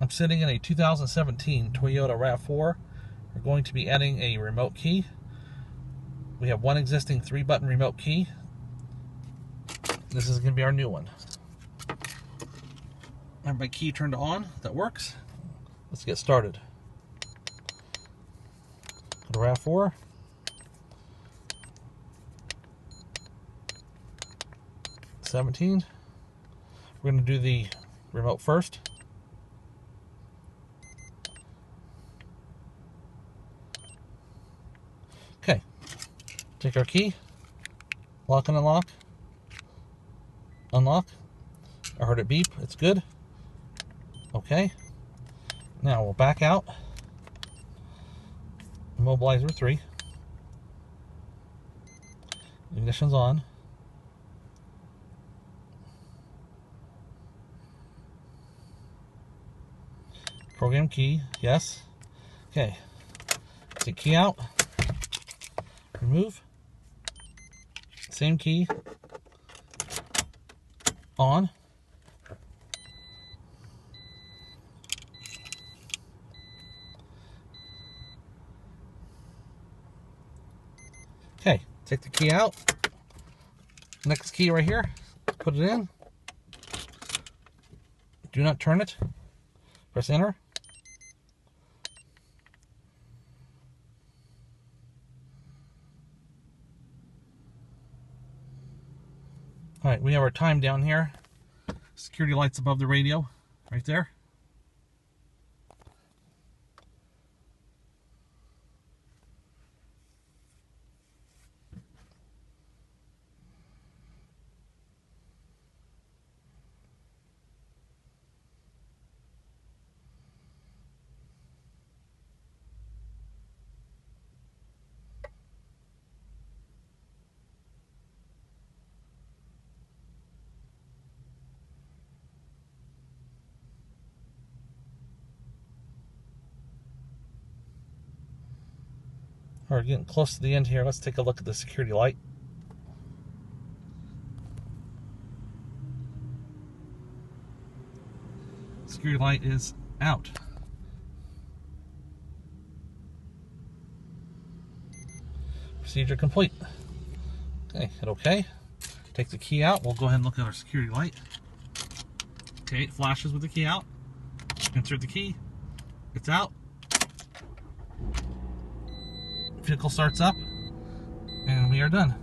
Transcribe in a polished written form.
I'm sitting in a 2017 Toyota RAV4. We're going to be adding a remote key. We have one existing 3-button remote key. This is going to be our new one. I have my key turned on. That works. Let's get started. Go to RAV4. '17. We're going to do the remote first. Okay. Take our key. Lock and unlock. Unlock. I heard it beep. It's good. Okay. Now we'll back out. Immobilizer 3. Ignition's on. Program key, yes. Okay. Take key out. Remove. Same key. On. Okay, take the key out. Next key right here. Put it in. Do not turn it. Press enter. Alright, we have our time down here. Security lights above the radio, right there. We're getting close to the end here. Let's take a look at the security light. Security light is out. Procedure complete. Okay, hit OK. Take the key out. We'll go ahead and look at our security light. Okay, it flashes with the key out. Insert the key. It's out. Vehicle starts up, and we are done.